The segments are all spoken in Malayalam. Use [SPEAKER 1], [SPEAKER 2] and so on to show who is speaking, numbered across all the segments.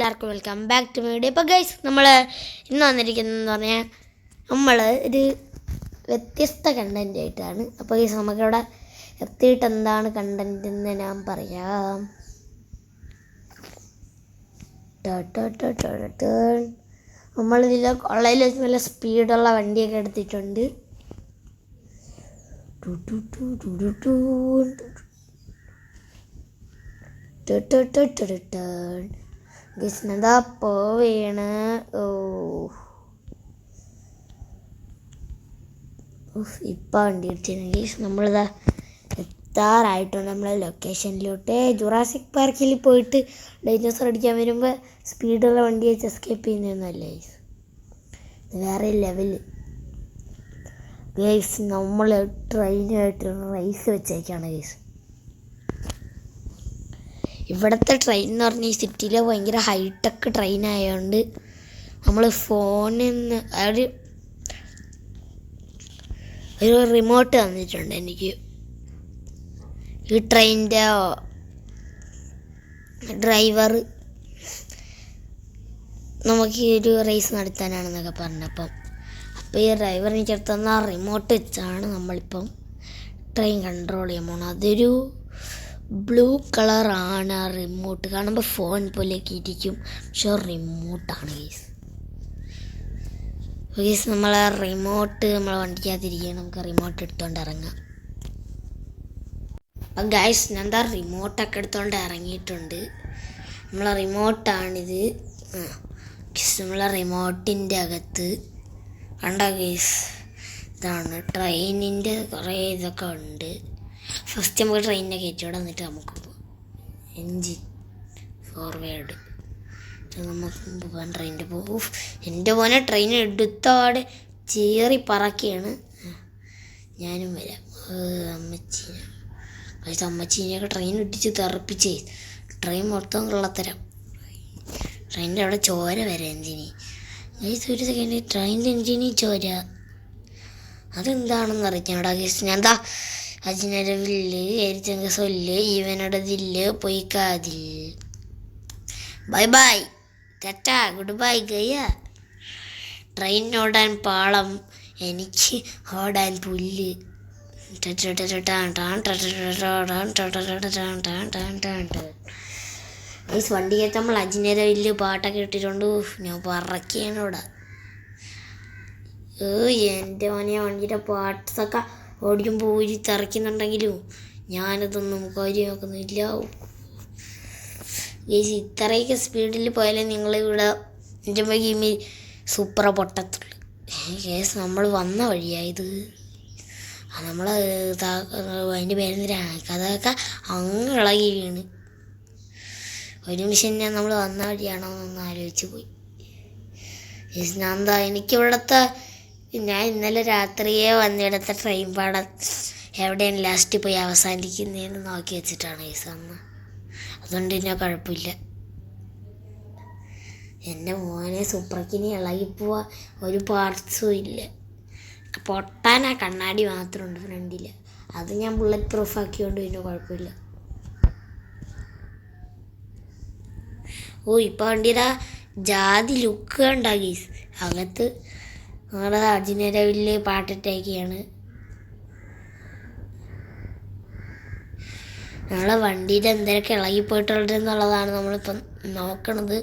[SPEAKER 1] എല്ലാവർക്കും welcome back to my video. ഇപ്പോൾ ഗൈസ് നമ്മൾ ഇന്ന് വന്നിരിക്കുന്നതെന്ന് പറഞ്ഞാൽ നമ്മൾ ഒരു വ്യത്യസ്ത കണ്ടൻ്റ് ആയിട്ടാണ്. അപ്പോൾ ഗൈസ് നമുക്കിവിടെ എത്തിയിട്ട് എന്താണ് കണ്ടൻ്റ് എന്ന് ഞാൻ പറയാം. നമ്മളിതിൽ ഓൺലൈനിൽ വെച്ച് നല്ല സ്പീഡുള്ള വണ്ടിയൊക്കെ എടുത്തിട്ടുണ്ട്. എന്താ പോവേണ്. ഇപ്പം വണ്ടി എടുത്തിരുന്നെങ്കിൽ നമ്മളിതാ എത്താറായിട്ടുണ്ട് നമ്മളെ ലൊക്കേഷനിലോട്ട്. ജുറാസിക് പാർക്കിൽ പോയിട്ട് ഡൈനോസർ അടിക്കാൻ വരുമ്പോൾ സ്പീഡുള്ള വണ്ടി വെച്ച് എസ്കേപ്പ് ചെയ്യുന്നതെന്നല്ലേ വേറെ ലെവല്. ഗൈസ് നമ്മൾ ട്രെയിനായിട്ട് റേസ് വെച്ചേക്കാണ് ഗൈസ്. ഇവിടുത്തെ ട്രെയിൻ എന്ന് പറഞ്ഞാൽ ഈ സിറ്റിയിലെ ഭയങ്കര ഹൈടെക് ട്രെയിൻ ആയതുകൊണ്ട് നമ്മൾ ഫോണിൽ നിന്ന് ഒരു റിമോട്ട് തന്നിട്ടുണ്ട് എനിക്ക്. ഈ ട്രെയിനിൻ്റെ ഡ്രൈവർ നമുക്ക് ഒരു റേസ് നടത്താനാണെന്നൊക്കെ പറഞ്ഞപ്പം അപ്പോൾ ഈ ഡ്രൈവർ എനിക്ക് എടുത്തുന്ന റിമോട്ട് വെച്ചാണ് നമ്മളിപ്പം ട്രെയിൻ കൺട്രോൾ ചെയ്യാൻ പോകുന്നത്. അതൊരു ബ്ലൂ കളറാണ് ആ റിമോട്ട്. കാണുമ്പോൾ ഫോൺ പോലെയൊക്കെ ഇരിക്കും, പക്ഷെ റിമോട്ടാണ് ഗൈസ്. ഗൈസ് നമ്മൾ ആ റിമോട്ട് നമ്മളെ വണ്ടിക്കകത്തിരിക്കുകയാണ്. നമുക്ക് റിമോട്ട് എടുത്തുകൊണ്ട് ഇറങ്ങാം. അപ്പം ഗൈസ് ഞാൻ എന്താ റിമോട്ടൊക്കെ എടുത്തുകൊണ്ട് ഇറങ്ങിയിട്ടുണ്ട്. നമ്മളെ റിമോട്ടാണിത്. നമ്മളെ റിമോട്ടിൻ്റെ അകത്ത് കണ്ട ഗൈസ് ഇതാണ് ട്രെയിനിൻ്റെ കുറേ ഇതൊക്കെ ഉണ്ട്. ഫസ്റ്റ് നമുക്ക് ട്രെയിനിനെ കയറ്റിവിടെ വന്നിട്ട് നമുക്ക് എൻജിൻ ഫോർവേഡ് നമുക്ക് പോകാൻ ട്രെയിനിൻ്റെ പോകും. എൻ്റെ പോലെ ട്രെയിൻ എടുത്തോടെ ചേറി പറക്കുകയാണ്. ഞാനും വരാം. അമ്മച്ചീനെയൊക്കെ ട്രെയിൻ ഇട്ടിച്ച് തെറപ്പിച്ചേ. ട്രെയിൻ മൊത്തം കൊള്ളത്തരം. ട്രെയിനിൻ്റെ അവിടെ ചോര വരാം എൻജിന്. ഒരു സെക്കൻഡ്, ട്രെയിനിൻ്റെ എൻജിന് ചോര അതെന്താണെന്ന് അറിയിക്കാം. ഗേസ് ഞാൻ എന്താ അജിനരവില്ല് എരിച്ചങ്ക സൊല്ല് ഈവനടതില്ല് പൊയ്ക്കാതിൽ. ബൈ ബൈ ടാറ്റാ ഗുഡ് ബൈ ഗയ. ട്രെയിൻ ഓടാൻ പാളം, എനിക്ക് ഓടാൻ പുല്ല്. ഈ വണ്ടിക്കകത്ത് നമ്മൾ അജിനരവില്ല് പാട്ടൊക്കെ ഇട്ടിട്ടുണ്ട്. ഞാൻ പറക്കുകയാണ് ഇവിടെ. എൻ്റെ മോനെ വണ്ടിയുടെ പാർട്സൊക്കെ ഓടിക്കുമ്പോൾ ഊരി തറയ്ക്കുന്നുണ്ടെങ്കിലും ഞാനതൊന്നും കാര്യമാക്കുന്നില്ല. ഗേസ് ഇത്രയൊക്കെ സ്പീഡിൽ പോയാലേ നിങ്ങളിവിടെ എൻ്റെ ഗെയിമിൽ സൂപ്പറ പൊട്ടത്തുള്ളു. ഗേസ് നമ്മൾ വന്ന വഴിയായത് നമ്മൾ അതിൻ്റെ പേരെന്തിനാണ് കഥയൊക്കെ അങ്ങ് ഇളകി വീണ്. ഒരു നിമിഷം ഞാൻ നമ്മൾ വന്ന വഴിയാണോ എന്നൊന്ന് ആലോചിച്ച് പോയി. ഗേസ് ഞാൻ എന്താ എനിക്കിവിടുത്തെ ഞാൻ ഇന്നലെ രാത്രിയെ വന്നിടത്തെ ട്രെയിൻ പാടം എവിടെയാണ് ലാസ്റ്റ് പോയി അവസാനിക്കുന്നതെന്ന് നോക്കി വെച്ചിട്ടാണ് ഈ അന്ന്. അതുകൊണ്ട് തന്നെ കുഴപ്പമില്ല. എൻ്റെ മോനെ സൂപ്പർക്കിനി ഇളകിപ്പോവാൻ ഒരു പാർട്സും ഇല്ല. പൊട്ടാൻ ആ കണ്ണാടി മാത്രമുണ്ട് ഫ്രണ്ടിൽ. അത് ഞാൻ ബുള്ളറ്റ് പ്രൂഫ് ആക്കിയോണ്ട് പിന്നെ കുഴപ്പമില്ല. ഇപ്പം വണ്ടിയുടെ ജാതി ലുക്ക് ഉണ്ടാക്കി അകത്ത് ഞങ്ങളുടെ അജിനരവില്ല് പാട്ടിട്ടേക്കാണ്. നമ്മളെ വണ്ടിയിൽ എന്തൊക്കെ ഇളകിപ്പോയിട്ടുണ്ടെന്നുള്ളതാണ് നമ്മളിപ്പം നോക്കണത്.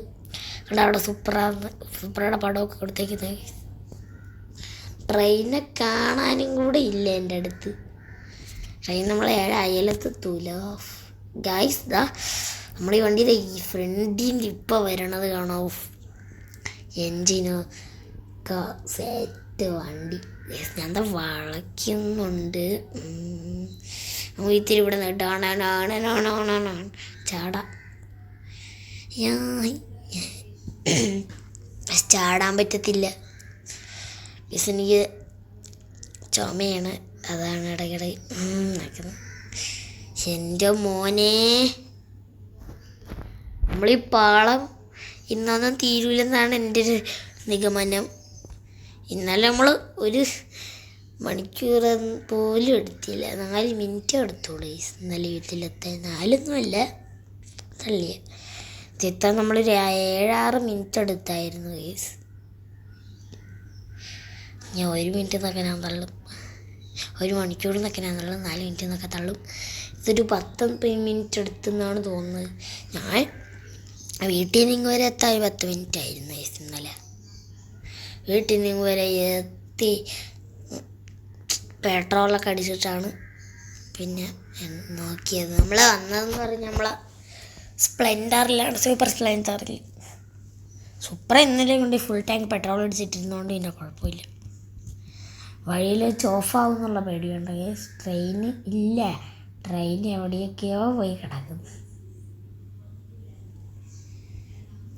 [SPEAKER 1] അവിടെ അവിടെ സൂപ്പറുടെ പടമൊക്കെ കൊടുത്തേക്കുന്നത്. ട്രെയിനെ കാണാനും കൂടെ ഇല്ല എൻ്റെ അടുത്ത്. ട്രെയിൻ നമ്മളെ അയലത്തെത്തൂല ഗൈസ്. നമ്മൾ ഈ വണ്ടിയുടെ ഈ ഫ്രണ്ടിൻ്റെ ഇപ്പോൾ വരണത് കാണാവൂ. എൻജിനോ സെറ്റ് വണ്ടി. ഞാൻ എന്താ വളയ്ക്കുന്നുണ്ട്. ഇത്തിരി ഇവിടെ നിട്ടാണ് ചാടാ. ചാടാൻ പറ്റത്തില്ല. ബസ് എനിക്ക് ചുമയാണ്, അതാണ് ഇടയ്ക്കിടെ നടക്കുന്നത്. എൻ്റെ മോനെ നമ്മളീ പാളം ഇന്നൊന്നും തീരൂലെന്നാണ് എൻ്റെ ഒരു നിഗമനം. ഇന്നലെ നമ്മൾ ഒരു മണിക്കൂർ പോലും എടുത്തില്ല, 4 മിനിറ്റ് എടുത്തോളൂ ഇന്നലെ വീട്ടിലെത്താൻ. 4 തള്ളിയ ചിത്രം നമ്മളൊരു 7-6 മിനിറ്റ് എടുത്തായിരുന്നു ഗൈസ്. ഞാൻ 1 മിനിറ്റ് എന്നൊക്കെ ഞാൻ തള്ളും, 1 മണിക്കൂർ എന്നൊക്കെ ഞാൻ തള്ളും, 4 മിനിറ്റ് എന്നൊക്കെ തള്ളും. ഇതൊരു 10 മിനിറ്റ് എടുത്തെന്നാണ് തോന്നുന്നത്. ഞാൻ വീട്ടിൽ നിന്ന് വരെ എത്താൻ 10 മിനിറ്റ് ആയിരുന്നു ഗൈസ് ഇന്നലെ. വീട്ടിൽ നിന്ന് വരെ എത്തി പെട്രോളൊക്കെ അടിച്ചിട്ടാണ് പിന്നെ നോക്കിയത്. നമ്മൾ വന്നതെന്ന് പറഞ്ഞാൽ നമ്മളെ സ്പ്ലെൻഡറിലാണ്, സൂപ്പർ സ്പ്ലെൻഡറിൽ. സൂപ്പർ ഇന്നലെ കൊണ്ട് ഫുൾ ടാങ്ക് പെട്രോൾ അടിച്ചിട്ടിരുന്നതുകൊണ്ട് പിന്നെ കുഴപ്പമില്ല. വഴിയിൽ വെച്ച് ഓഫാവും എന്നുള്ള പേടിയുണ്ട് ഗൈസ്. ട്രെയിൻ ഇല്ല, ട്രെയിൻ എവിടെയൊക്കെയോ പോയി കിടക്കുന്നു.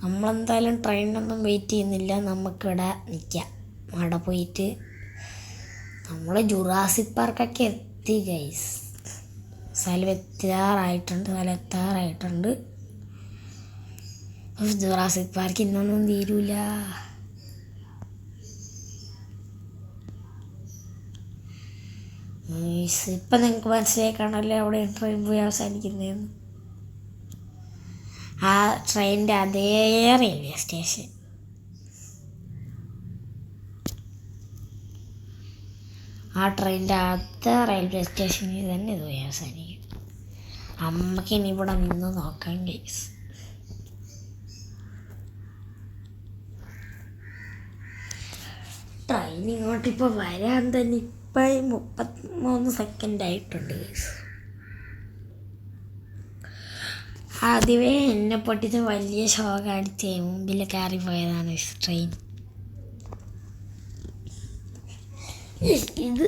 [SPEAKER 1] നമ്മളെന്തായാലും ട്രെയിനൊന്നും വെയിറ്റ് ചെയ്യുന്നില്ല, നമുക്കിവിടെ നിൽക്കാം. അവിടെ പോയിട്ട് നമ്മൾ ജുറാസിക് പാർക്കൊക്കെ എത്തി ഗൈസ്. സ്ഥലമെത്താറായിട്ടുണ്ട്. ജുറാസിക് പാർക്ക് ഇന്നൊന്നും തീരൂല. ഇപ്പം നിങ്ങൾക്ക് മനസ്സിലാക്കണമല്ലോ അവിടെ ട്രെയിൻ പോയി അവസാനിക്കുന്നതെന്ന്. ആ ട്രെയിനിൻ്റെ അതേ റെയിൽവേ സ്റ്റേഷൻ. ആ ട്രെയിനിൻ്റെ അടുത്ത റെയിൽവേ സ്റ്റേഷനിൽ തന്നെ ഇത് പോയി അവസാനിക്കും. അമ്മയ്ക്ക് ഇനി ഇവിടെ നിന്ന് നോക്കാം ഗൈസ്. ട്രെയിൻ ഇങ്ങോട്ടിപ്പോൾ വരാൻ തന്നെ ഇപ്പം 33 സെക്കൻഡ് ആയിട്ടുണ്ട് ഗൈസ്. ആദ്യമേ എന്നെ പൊട്ടിച്ച് വലിയ ഷോ കാണിച്ച് മുമ്പിൽ കയറി പോയതാണ് ട്രെയിൻ. ഇത്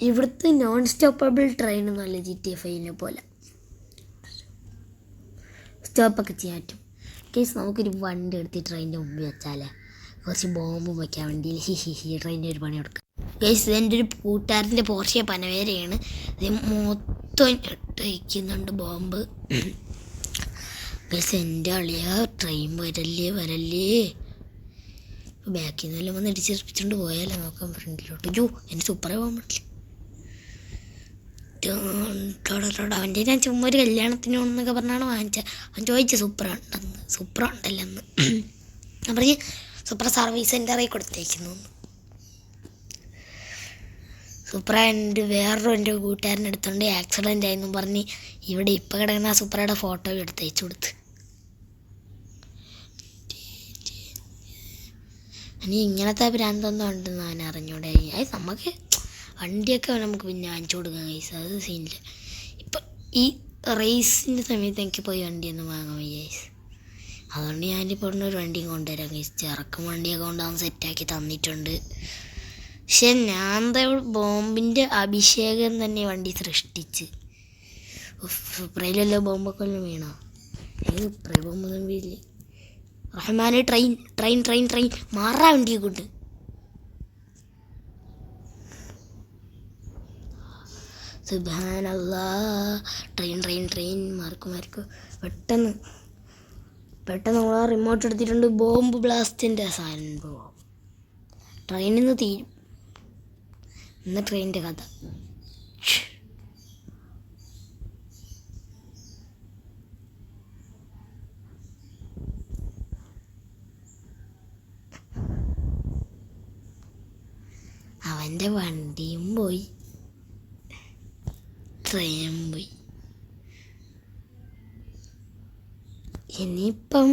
[SPEAKER 1] ഇവിടുത്തെ നോൺ സ്റ്റോപ്പബിൾ ട്രെയിൻ എന്നല്ല GTA 5 പോലെ സ്റ്റോപ്പൊക്കെ ചെയ്യാൻ പറ്റും. കേസ് നമുക്കൊരു വണ്ടി എടുത്ത് ട്രെയിനിൻ്റെ മുമ്പിൽ വെച്ചാലേ കുറച്ച് ബോംബ് വയ്ക്കാൻ വേണ്ടി ട്രെയിനിൻ്റെ ഒരു പണി കൊടുക്കാം. കേസ് ഇതെൻ്റെ ഒരു കൂട്ടുകാരൻ്റെ പോർഷ്യ പനവേരയാണ്. ഇത് മൊത്തം വയ്ക്കുന്നുണ്ട് ബോംബ്. കേസ് എൻ്റെ അളിയ ട്രെയിൻ വരല്ലേ ബാക്കിൽ നിന്നെല്ലാം വന്ന് ഇടിച്ചെറിപ്പിച്ചുകൊണ്ട് പോയാലേ നോക്കാം ഫ്രണ്ടിലോട്ട്. എൻ്റെ സൂപ്പറായി പോകാൻ പറ്റില്ല. അവൻ്റെ ഞാൻ ചുമ്മാ ഒരു കല്യാണത്തിന് എന്നൊക്കെ പറഞ്ഞാണ് വാങ്ങിച്ചത്. അവൻ ചോദിച്ചു സൂപ്പറുണ്ടല്ലെന്ന്. ഞാൻ പറഞ്ഞ് സൂപ്പർ സർവീസ് സെൻ്ററിൽ കൊടുത്തേക്കുന്നു. സൂപ്പറ എൻ്റെ കൂട്ടുകാരൻ്റെ അടുത്തുണ്ട് ആക്സിഡൻ്റ് ആയെന്നും പറഞ്ഞ് ഇവിടെ ഇപ്പം കിടക്കുന്ന ആ സൂപ്പറയുടെ ഫോട്ടോ എടുത്ത് അയച്ചു കൊടുത്ത്. ഇനി ഇങ്ങനത്തെ ഭ്രാന്തൊന്നും ഉണ്ടെന്ന് അവൻ അറിഞ്ഞൂടെ. നമുക്ക് വണ്ടിയൊക്കെ നമുക്ക് പിന്നെ വാങ്ങിച്ചു കൊടുക്കാം ഗൈസ്, അത് സീനില്ല. ഇപ്പം ഈ റേസിൻ്റെ സമയത്ത് എനിക്ക് പോയി വണ്ടിയൊന്നും വാങ്ങാൻ വയ്യ ഗൈസ്. അതുകൊണ്ട് ഞാനിപ്പോൾ ഒരു വണ്ടിയും കൊണ്ടുവരാം ഗൈസ്. ചെറുക്കം വണ്ടിയൊക്കെ കൊണ്ടുവന്ന് സെറ്റാക്കി തന്നിട്ടുണ്ട്. പക്ഷെ ഞാൻ ബോംബിൻ്റെ അഭിഷേകം തന്നെ വണ്ടി സൃഷ്ടിച്ച്. സ്പ്രേയിലല്ലോ ബോംബൊക്കെ ഒന്നും വീണോ? സ്പ്രേ ബോംബൊന്നും വീഴില്ല. റഹ്മാനെ ട്രെയിൻ മാറാ വണ്ടിയെ കൊണ്ട്. സുബ്ഹാനല്ലാഹ്, ട്രെയിൻ മാർക്കും. പെട്ടെന്ന് നമ്മൾ റിമോട്ട് എടുത്തിട്ടുണ്ട്. ബോംബ് ബ്ലാസ്റ്റിൻ്റെ സംഭവം ട്രെയിനിൽ നിന്ന് തീരും. ഇന്ന് ട്രെയിനിൻ്റെ കഥ. അവൻ്റെ വണ്ടിയും പോയി, ട്രെയിനും പോയി. ഇനിയിപ്പം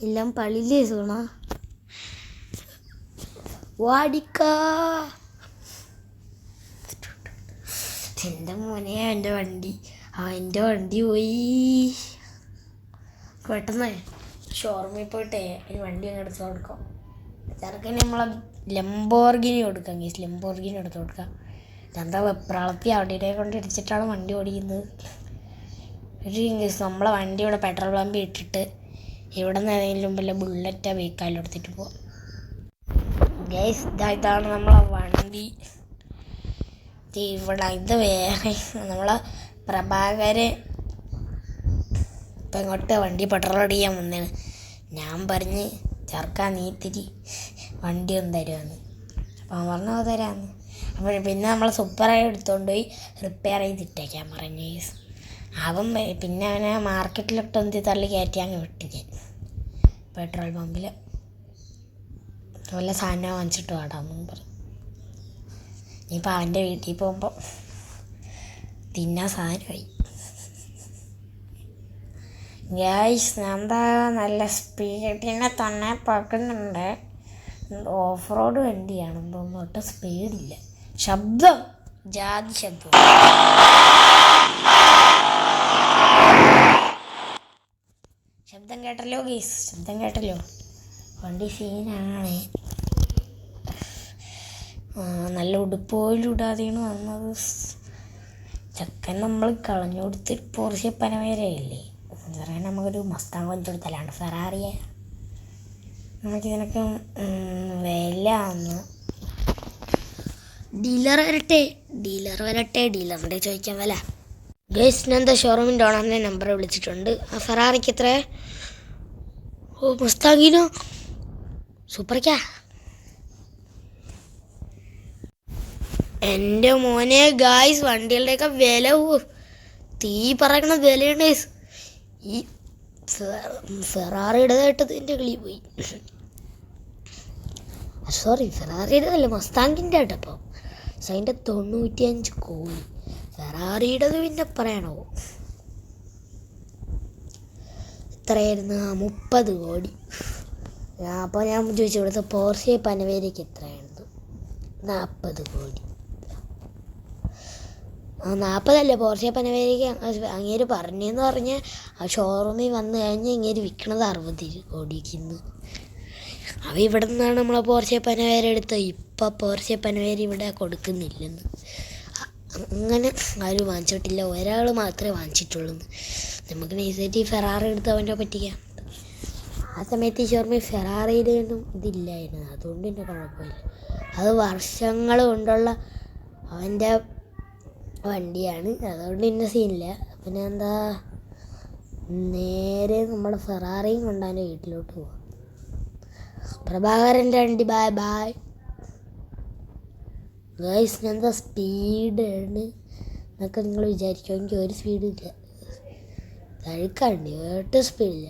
[SPEAKER 1] എല്ലാം പള്ളിയിലേ സോണ വാടിക്ക. എൻ്റെ മോനെ എൻ്റെ വണ്ടി പോയി. പെട്ടെന്ന് ഷോറൂമിൽ പോയിട്ടേ ഒരു വണ്ടി അങ്ങ് എടുത്ത് കൊടുക്കാം. ചെറുക്കന് നമ്മളെ ലംബോർഗിനി കൊടുക്കാം ഗീസ്, ലംബോർഗിനി എടുത്ത് കൊടുക്കാം. എന്താ വെപ്രാളത്തി അവിടെ കൊണ്ട് ഇടിച്ചിട്ടാണ് വണ്ടി ഓടിക്കുന്നത്. ഒരു നമ്മളെ വണ്ടി ഇവിടെ പെട്രോൾ പമ്പ് ഇട്ടിട്ട് ഇവിടെ നിന്ന് ഏതെങ്കിലും വല്ല ബുള്ളറ്റോ ബൈക്കാലും എടുത്തിട്ട് പോവാം ഗൈസ്. ഇതാണ് നമ്മളെ വണ്ടി. ഇവിടെ ഇത് വേറെ നമ്മളെ പ്രഭാകരൻ ഇപ്പം ഇങ്ങോട്ട് വണ്ടി പെട്രോൾ അടിക്കാൻ വന്നതാണ്. ഞാൻ പറഞ്ഞ് ചേർക്കാൻ നീ ഇത്തിരി വണ്ടി ഒന്ന് തരുമെന്ന്. അപ്പം അവൻ പറഞ്ഞു തരാമെന്ന്. അപ്പോൾ പിന്നെ നമ്മൾ സൂപ്പറായി എടുത്തുകൊണ്ട് പോയി റിപ്പയർ ചെയ്തിട്ടേക്കാൻ പറഞ്ഞു ഗൈസ്. അവൻ പിന്നെ അവനെ മാർക്കറ്റിലിട്ട് എന്ത് തള്ളി കയറ്റി അങ്ങ് വിട്ടു ഞാൻ പെട്രോൾ പമ്പിൽ വല്ല സാധനം വാങ്ങിച്ചിട്ട് വാടാമെന്ന് പറഞ്ഞു. ഇനിയിപ്പോൾ അവൻ്റെ വീട്ടിൽ പോകുമ്പോൾ തിന്നാൻ സാധനമായി. ഗൈസ് എന്താ നല്ല സ്പീഡിനെ തന്നെ പറക്കുന്നുണ്ട്. ഓഫ് റോഡ് വണ്ടിയാണെന്ന് തോന്നുന്നു. ഒട്ടും സ്പീഡില്ല. ശബ്ദം ജാതി ശബ്ദം. ശബ്ദം കേട്ടല്ലോ ഗൈസ്, ശബ്ദം കേട്ടല്ലോ. വണ്ടി സീനാണ്. നല്ല ഉടുപ്പ് പോലും ഇടാതെയാണ് വന്നത്. ചക്കൻ നമ്മൾ കളഞ്ഞു കൊടുത്ത് പോർഷ്യ പനവേരയില്ലേ, പറയാൻ നമുക്കൊരു മസ്താങ് കൊഞ്ചു കൊടുത്തല്ലാണ്ട് ഫെറാറിയെ നമുക്കിതിനൊക്കെ വില ഒന്ന്. ഡീലർ വരട്ടെ ഡീലറിൻ്റെ ചോദിക്കാൻ വില. ഗേസിനെന്താ ഷോറൂമിൻ്റെ ഓണറിൻ്റെ നമ്പർ വിളിച്ചിട്ടുണ്ട്. ആ ഫെറാറിക്ക് എത്ര? ഓ മസ്താങ്ങിനോ സൂപ്പർക്കാ. എൻ്റെ മോനെ ഗായ്സ് വണ്ടികളുടെയൊക്കെ വില തീ പറയണ വിലയുണ്ട്. ഈ ഫെറാറിയുടേതായിട്ടതിൻ്റെ കളി പോയി. സോറി ഫെറാറിയുടേതല്ല, മസ്താങ്കിൻ്റെ ആയിട്ടപ്പോൾ അതിൻ്റെ 95 കോടി. ഫെറാറിയുടേത് പിന്നെ പറയണോ എത്രയായിരുന്നു? 30 കോടി. അപ്പോൾ ഞാൻ ചോദിച്ചു ഇവിടുത്തെ പോർഷ്യ പനവേരയ്ക്ക് എത്രയായിരുന്നു? 40 കോടി. 40 പോർഷ്യ പനവേരയ്ക്ക് അങ്ങേര് പറഞ്ഞെന്ന് പറഞ്ഞ് ആ ഷോറൂമിൽ വന്നു കഴിഞ്ഞാൽ ഇങ്ങേര് വിൽക്കണത് 60 കോടിക്ക്. ഇന്ന് അവ ഇവിടെ നിന്നാണ് നമ്മളെ പോർഷ്യ പനവേര എടുത്തത്. ഇപ്പം പോർഷ്യ പനവേര ഇവിടെ കൊടുക്കുന്നില്ലെന്ന്. അങ്ങനെ ആരും വാങ്ങിച്ചിട്ടില്ല, ഒരാൾ മാത്രമേ വാങ്ങിച്ചിട്ടുള്ളൂ. നമുക്ക് നൈസായിട്ട് ഈ ഫെറാറി എടുത്ത് അവൻ്റെ പറ്റിക്കാം. ആ സമയത്ത് ഈ ഷോറൂമിൽ ഫെറാറിയിലൊന്നും ഇതില്ലായിരുന്നു, അതുകൊണ്ട് തന്നെ കുഴപ്പമില്ല. അത് വർഷങ്ങൾ കൊണ്ടുള്ള അവൻ്റെ വണ്ടിയാണ്, അതുകൊണ്ട് ഇന്ന സീനില്ല. പിന്നെ എന്താ, നേരെ നമ്മുടെ ഫെറാറിയും കൊണ്ട് അവൻ്റെ വീട്ടിലോട്ട് പോവാം. പ്രഭാകരൻ്റെ വണ്ടി ബൈ ബൈ. ഗൈസ് എന്താ സ്പീഡാണ് എന്നൊക്കെ നിങ്ങൾ വിചാരിക്കും. എനിക്ക് ഒരു സ്പീഡും ഇല്ല, തഴുക്കാണ്ട് ഒട്ടും സ്പീഡില്ല.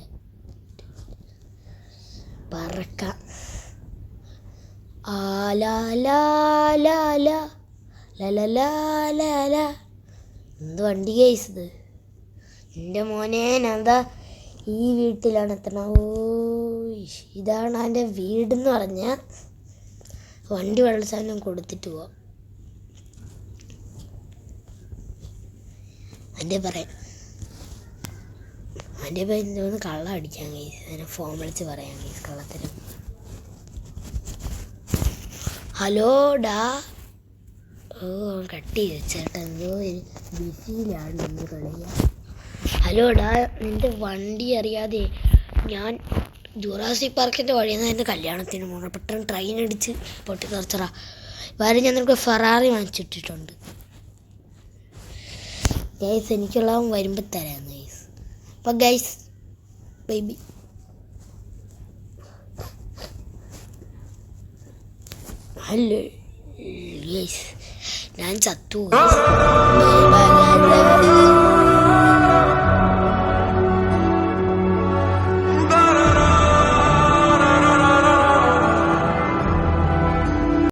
[SPEAKER 1] പറക്കാം. എന്ത് വണ്ടി ഗൈസ് ഇത്? എൻ്റെ മോനെ എന്താ ഈ വീട്ടിലാണ് എത്തണ. ഓ ഇതാണ് എൻ്റെ വീടെന്ന് പറഞ്ഞാൽ വണ്ടി വെള്ളസാധനം കൊടുത്തിട്ട് പോവാം. എൻ്റെ പറയാം എൻ്റെ പേര് എന്തോന്ന് കള്ളം അടിക്കാൻ കഴിയും. അതിനെ ഫോൺ വിളിച്ച് പറയാൻ കഴിയും കള്ളത്തിന്. ഹലോ ഡാ. ഓ കട്ട് ചെയ്ത് ചേട്ടാ, എന്തോ ബിസിയിലാണ് നിന്ന് കളിയ. ഹലോ ഡാ, നിൻ്റെ വണ്ടി അറിയാതെ ഞാൻ ജുറാസിക് പാർക്കിൻ്റെ വഴിയിൽ നിന്ന് എൻ്റെ കല്യാണത്തിന് പോകണം. പെട്ടെന്ന് ട്രെയിൻ അടിച്ച് പൊട്ടി തെറിച്ചറ. വേറെ ഞാൻ നിനക്ക് ഫെറാറി വാങ്ങിച്ചിട്ടിട്ടുണ്ട് ഗൈസ്. എനിക്കുള്ളവൻ വരുമ്പോൾ തരാം ഗൈസ്. അപ്പം ഗൈസ് ബേബി ഹലോ ഗൈസ്, ഞാൻ ചത്തു. Bye bye.